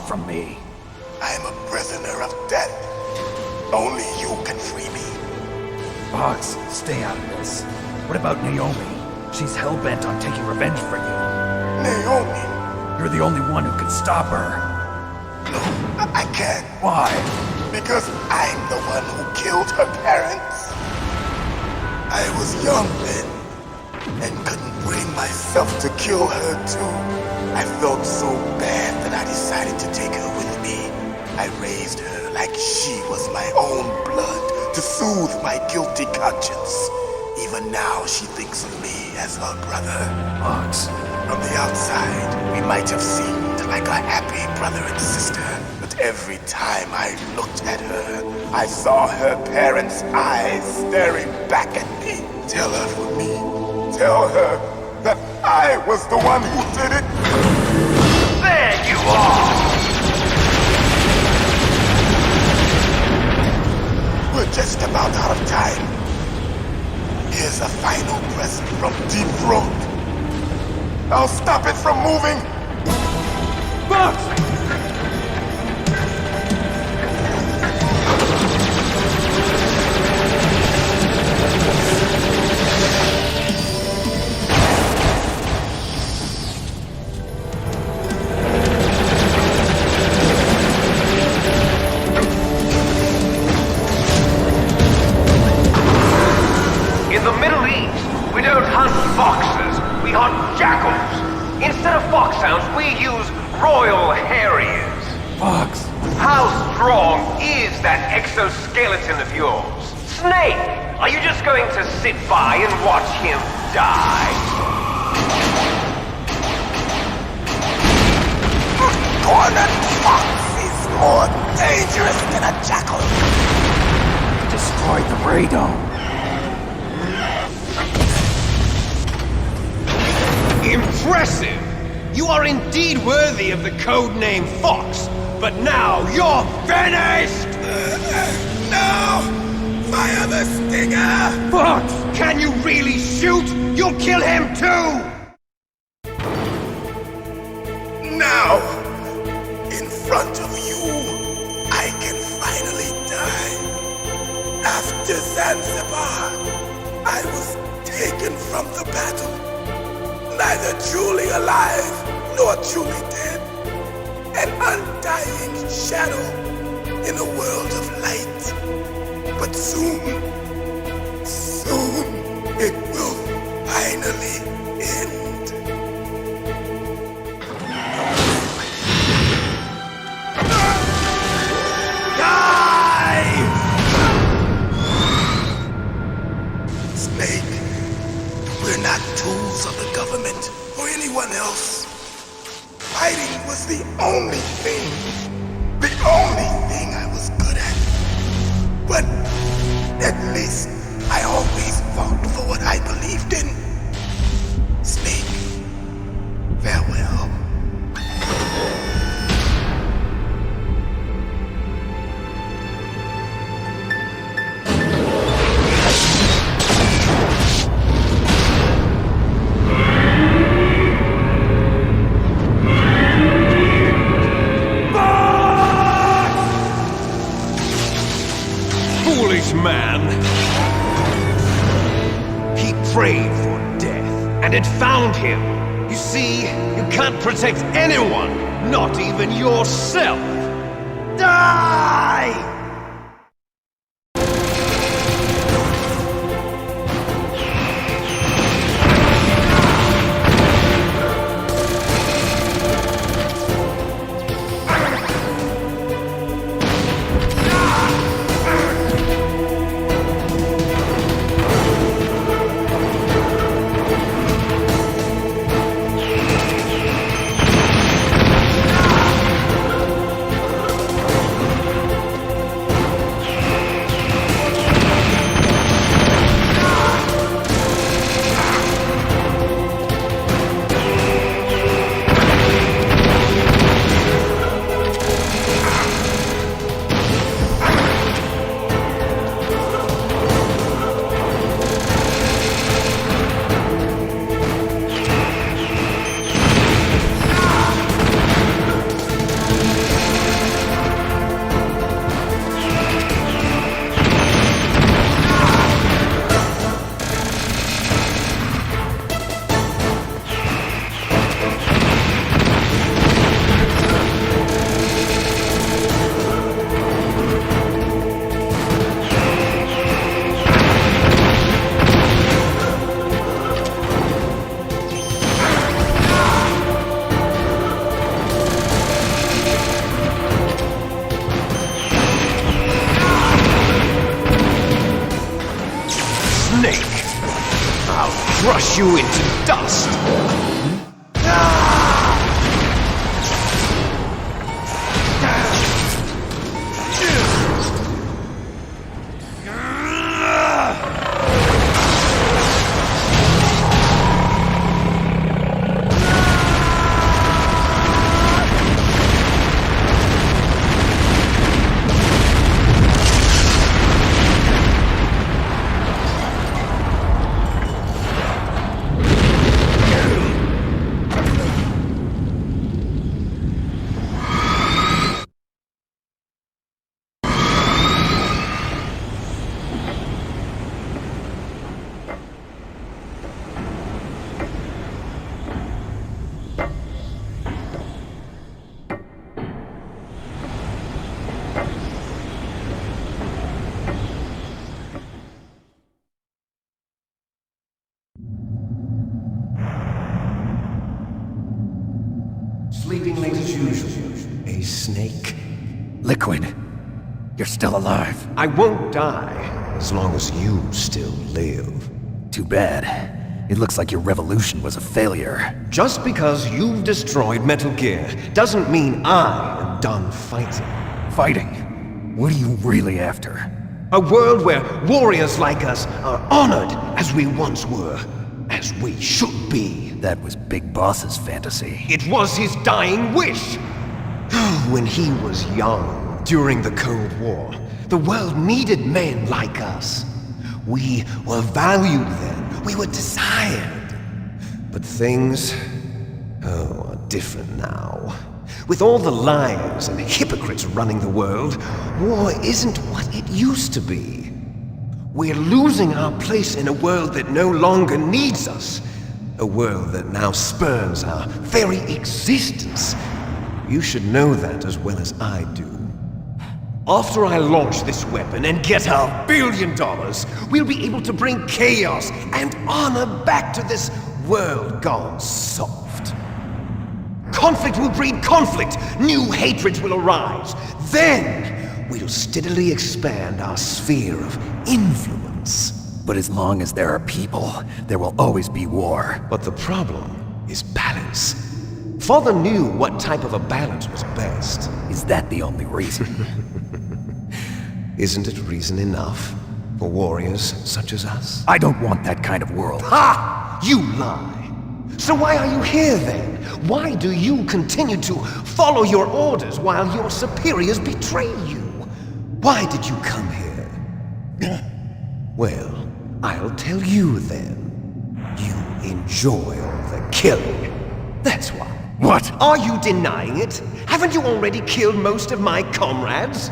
from me. I'm a prisoner of death. Only you can free me. Fox, stay out of this. What about Naomi? She's hell-bent on taking revenge for you. Naomi? You're the only one who can stop her. No, I can't. Why? Because I'm the one who killed her parents. I was young then, and couldn't bring myself to kill her too. I felt so bad that I decided to take her with me. I raised her like she was my own blood to soothe my guilty conscience. Even now, she thinks of me as her brother. Fox. From the outside, we might have seemed like a happy brother and sister, but every time I looked at her, I saw her parents' eyes staring back at me. Tell her for me. Tell her that I was the one who did it. There you are! We're just about out of time. Here's a final present from Deep Throat. I'll stop it from moving. Fox! In the Middle East, we don't hunt foxes, we hunt jackals. Instead of foxhounds, we use royal harriers. Fox! How strong is that exoskeleton of yours? Snake, are you just going to sit by and watch him die? Cornered fox is more dangerous than a jackal. Destroyed the radome. Impressive! You are indeed worthy of the codename Fox, but now you're finished! No! Fire the stinger! Fox! Can you really shoot? You'll kill him too! Now, in front of you, I can finally die. After Zanzibar, I was taken from the battle. Neither truly alive, nor truly dead. An undying shadow in a world of light. But soon, it will finally end. Die! Snake. We're not tools of the government or anyone else. Fighting was the only thing I was good at. But at least I always fought for what I believed in. Snake, farewell. Man. He prayed for death, and it found him. You see, you can't protect anyone, not even yourself. Die! you into dust! Sleeping late as usual. A snake? Liquid, you're still alive. I won't die as long as you still live. Too bad. It looks like your revolution was a failure. Just because you've destroyed Metal Gear doesn't mean I am done fighting. Fighting? What are you really after? A world where warriors like us are honored as we once were, as we should be. That was Big Boss's fantasy. It was his dying wish. When he was young, during the Cold War, the world needed men like us. We were valued then. We were desired. But things, are different now. With all the liars and hypocrites running the world, war isn't what it used to be. We're losing our place in a world that no longer needs us. A world that now spurns our very existence. You should know that as well as I do. After I launch this weapon and get our $1 billion, we'll be able to bring chaos and honor back to this world gone soft. Conflict will breed conflict. New hatreds will arise. Then we'll steadily expand our sphere of influence. But as long as there are people, there will always be war. But the problem is balance. Father knew what type of a balance was best. Is that the only reason? Isn't it reason enough for warriors such as us? I don't want that kind of world. Ha! You lie! So why are you here then? Why do you continue to follow your orders while your superiors betray you? Why did you come here? Well, I'll tell you then. You enjoy all the killing. That's why. What? Are you denying it? Haven't you already killed most of my comrades?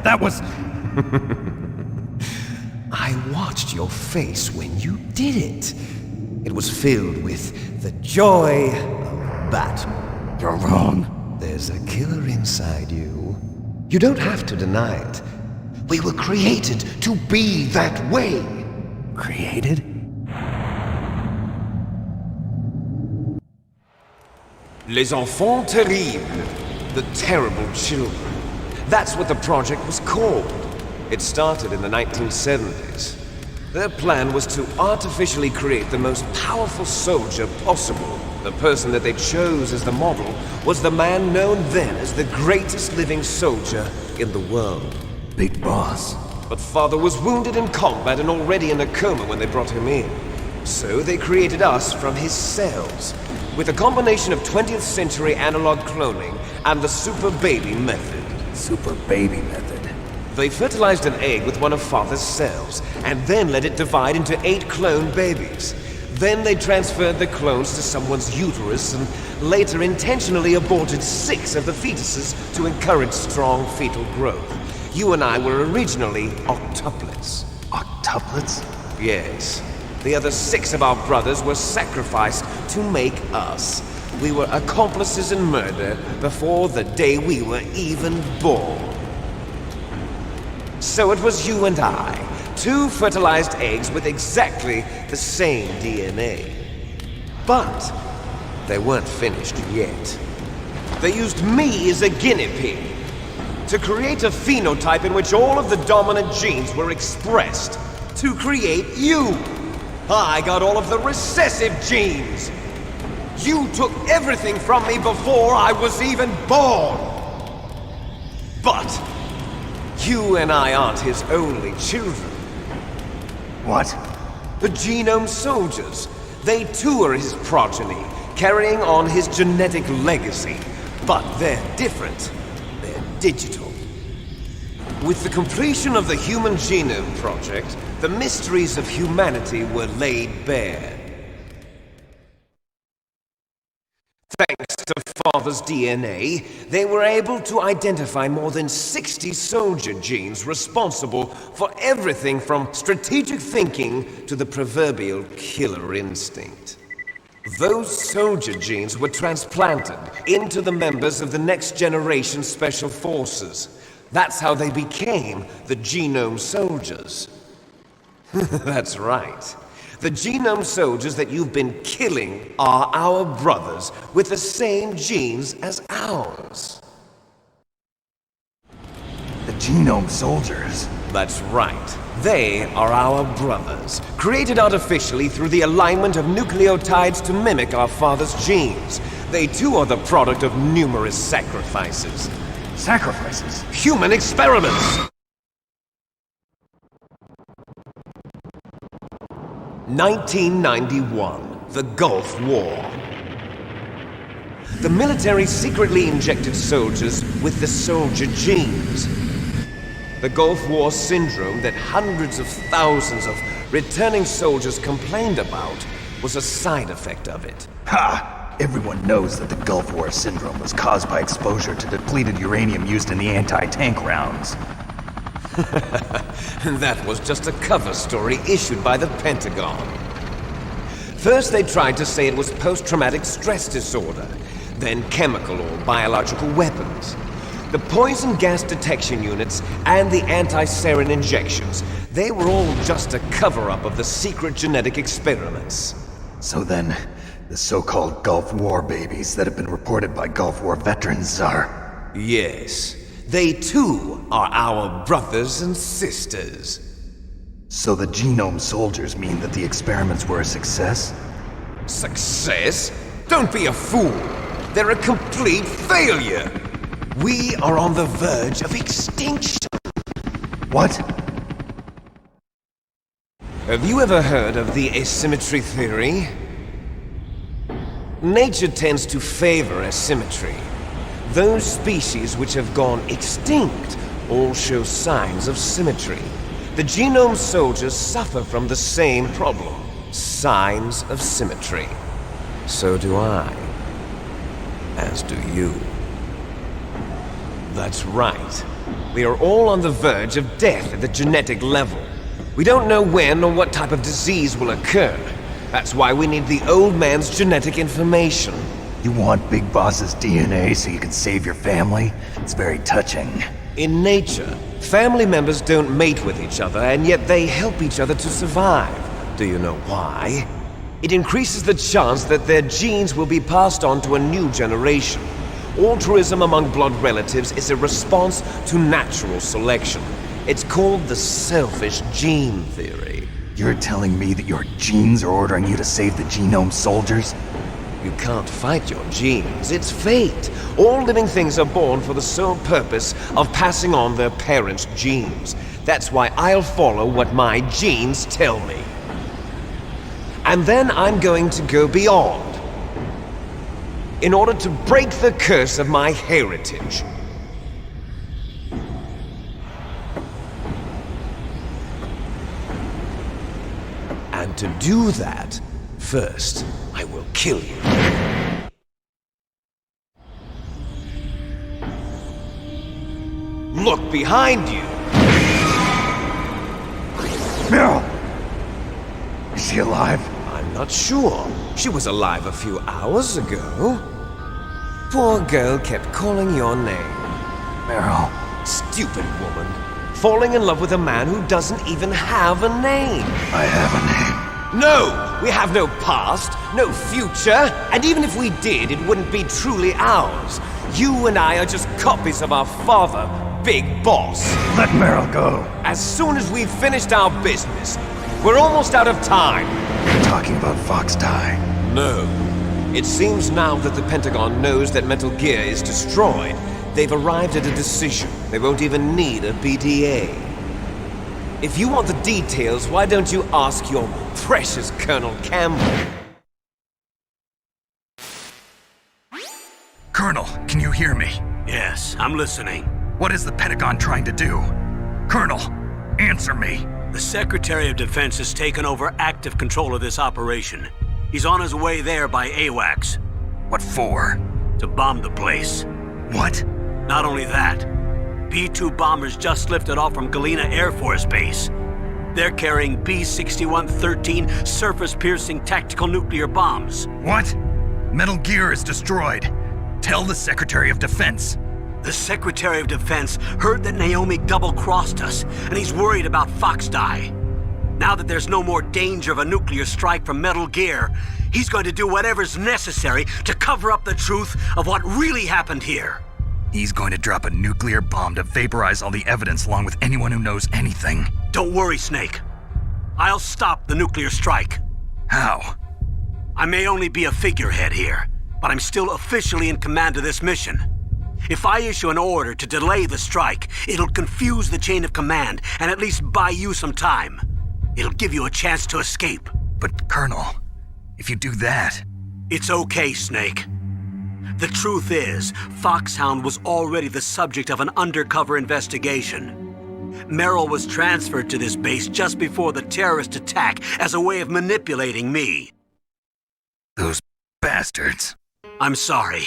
That was... I watched your face when you did it. It was filled with the joy of battle. You're wrong. There's a killer inside you. You don't have to deny it. We were created to be that way. Created? Les enfants terribles. The terrible children. That's what the project was called. It started in the 1970s. Their plan was to artificially create the most powerful soldier possible. The person that they chose as the model was the man known then as the greatest living soldier in the world. Big Boss. But Father was wounded in combat and already in a coma when they brought him in. So they created us from his cells, with a combination of 20th century analog cloning and the super baby method. Super baby method. They fertilized an egg with one of Father's cells, and then let it divide into 8 clone babies. Then they transferred the clones to someone's uterus and later intentionally aborted 6 of the fetuses to encourage strong fetal growth. You and I were originally octuplets. Octuplets? Yes. The other 6 of our brothers were sacrificed to make us. We were accomplices in murder before the day we were even born. So it was you and I, 2 fertilized eggs with exactly the same DNA. But they weren't finished yet. They used me as a guinea pig to create a phenotype in which all of the dominant genes were expressed to create you. I got all of the recessive genes. You took everything from me before I was even born. But you and I aren't his only children. What? The Genome Soldiers. They too are his progeny, carrying on his genetic legacy. But they're different. They're digital. With the completion of the Human Genome Project, the mysteries of humanity were laid bare. Thanks to Father's DNA, they were able to identify more than 60 soldier genes responsible for everything from strategic thinking to the proverbial killer instinct. Those soldier genes were transplanted into the members of the next generation Special Forces. That's how they became the Genome Soldiers. That's right. The Genome Soldiers that you've been killing are our brothers with the same genes as ours. The Genome Soldiers? That's right. They are our brothers, created artificially through the alignment of nucleotides to mimic our father's genes. They too are the product of numerous sacrifices. Sacrifices? Human experiments! 1991, the Gulf War. The military secretly injected soldiers with the soldier genes. The Gulf War syndrome that hundreds of thousands of returning soldiers complained about was a side effect of it. Ha! Everyone knows that the Gulf War syndrome was caused by exposure to depleted uranium used in the anti-tank rounds. That was just a cover story issued by the Pentagon. First they tried to say it was post-traumatic stress disorder, then chemical or biological weapons. The poison gas detection units and the anti-sarin injections, they were all just a cover-up of the secret genetic experiments. So then, the so-called Gulf War babies that have been reported by Gulf War veterans are... Yes. They too are our brothers and sisters. So the Genome Soldiers mean that the experiments were a success? Success? Don't be a fool! They're a complete failure! We are on the verge of extinction! What? Have you ever heard of the asymmetry theory? Nature tends to favor asymmetry. Those species which have gone extinct all show signs of symmetry. The Genome Soldiers suffer from the same problem. Signs of symmetry. So do I. As do you. That's right. We are all on the verge of death at the genetic level. We don't know when or what type of disease will occur. That's why we need the old man's genetic information. You want Big Boss's DNA so you can save your family? It's very touching. In nature, family members don't mate with each other, and yet they help each other to survive. Do you know why? It increases the chance that their genes will be passed on to a new generation. Altruism among blood relatives is a response to natural selection. It's called the selfish gene theory. You're telling me that your genes are ordering you to save the Genome Soldiers? You can't fight your genes. It's fate. All living things are born for the sole purpose of passing on their parents' genes. That's why I'll follow what my genes tell me. And then I'm going to go beyond. In order to break the curse of my heritage. And to do that, first, I will kill you. Look behind you! Meryl! Is she alive? I'm not sure. She was alive a few hours ago. Poor girl kept calling your name. Meryl. Stupid woman. Falling in love with a man who doesn't even have a name. I have a name. No! We have no past, no future, and even if we did, it wouldn't be truly ours. You and I are just copies of our father, Big Boss. Let Meryl go. As soon as we've finished our business, we're almost out of time. You're talking about Fox Die. No. It seems now that the Pentagon knows that Metal Gear is destroyed. They've arrived at a decision. They won't even need a BDA. If you want the details, why don't you ask your precious Colonel Campbell? Colonel, can you hear me? Yes, I'm listening. What is the Pentagon trying to do? Colonel, answer me. The Secretary of Defense has taken over active control of this operation. He's on his way there by AWACS. What for? To bomb the place. What? Not only that, B-2 bombers just lifted off from Galena Air Force Base. They're carrying B-6113 surface-piercing tactical nuclear bombs. What? Metal Gear is destroyed. Tell the Secretary of Defense. The Secretary of Defense heard that Naomi double-crossed us, and he's worried about Fox Die. Now that there's no more danger of a nuclear strike from Metal Gear, he's going to do whatever's necessary to cover up the truth of what really happened here. He's going to drop a nuclear bomb to vaporize all the evidence along with anyone who knows anything. Don't worry, Snake. I'll stop the nuclear strike. How? I may only be a figurehead here, but I'm still officially in command of this mission. If I issue an order to delay the strike, it'll confuse the chain of command and at least buy you some time. It'll give you a chance to escape. But, Colonel, if you do that... It's okay, Snake. The truth is, Foxhound was already the subject of an undercover investigation. Merrill was transferred to this base just before the terrorist attack as a way of manipulating me. Those bastards. I'm sorry.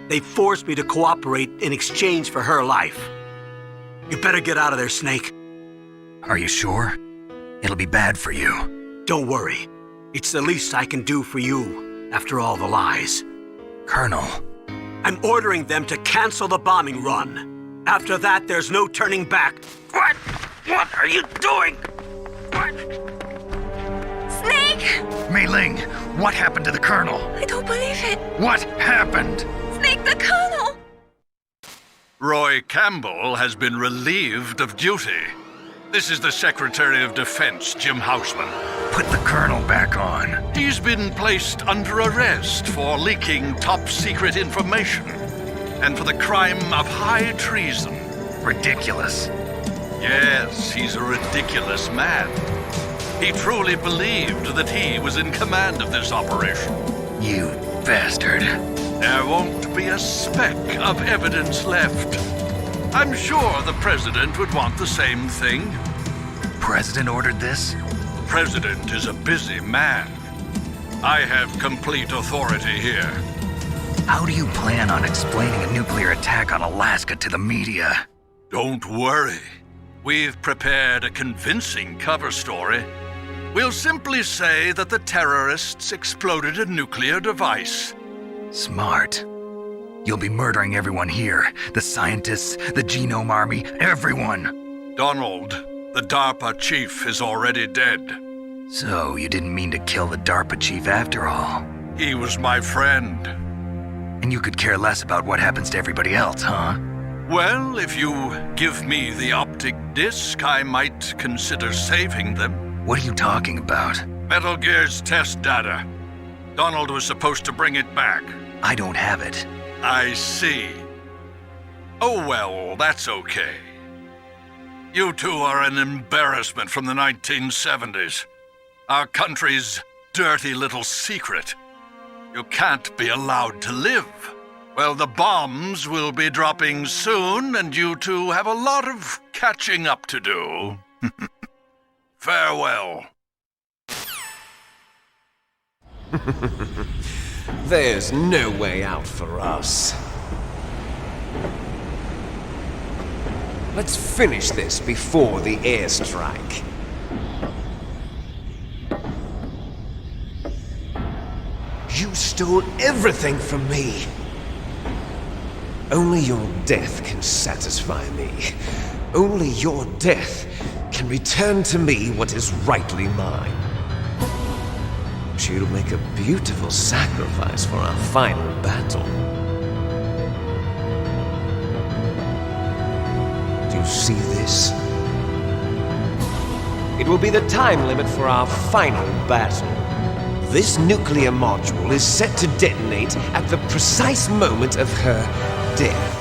They forced me to cooperate in exchange for her life. You better get out of there, Snake. Are you sure? It'll be bad for you. Don't worry. It's the least I can do for you, after all the lies. Colonel. I'm ordering them to cancel the bombing run. After that, there's no turning back. What? What are you doing? What? Snake! Mei Ling, what happened to the Colonel? I don't believe it. What happened? Snake, the Colonel! Roy Campbell has been relieved of duty. This is the Secretary of Defense, Jim Houseman. Put the Colonel back on. He's been placed under arrest for leaking top-secret information and for the crime of high treason. Ridiculous. Yes, he's a ridiculous man. He truly believed that he was in command of this operation. You bastard. There won't be a speck of evidence left. I'm sure the President would want the same thing. President ordered this? President is a busy man. I have complete authority here. How do you plan on explaining a nuclear attack on Alaska to the media? Don't worry. We've prepared a convincing cover story. We'll simply say that the terrorists exploded a nuclear device. Smart. You'll be murdering everyone here. The scientists, the Genome Army, everyone. Donald, the DARPA chief, is already dead. So you didn't mean to kill the DARPA chief after all. He was my friend. And you could care less about what happens to everybody else, huh? Well, if you give me the optic disc, I might consider saving them. What are you talking about? Metal Gear's test data. Donald was supposed to bring it back. I don't have it. I see. Oh well, that's okay. You two are an embarrassment from the 1970s. Our country's dirty little secret. You can't be allowed to live. Well, the bombs will be dropping soon, and you two have a lot of catching up to do. Farewell. There's no way out for us. Let's finish this before the airstrike. You stole everything from me. Only your death can satisfy me. Only your death can return to me what is rightly mine. She'll make a beautiful sacrifice for our final battle. Do you see this? it will be the time limit for our final battle. This nuclear module is set to detonate at the precise moment of her death.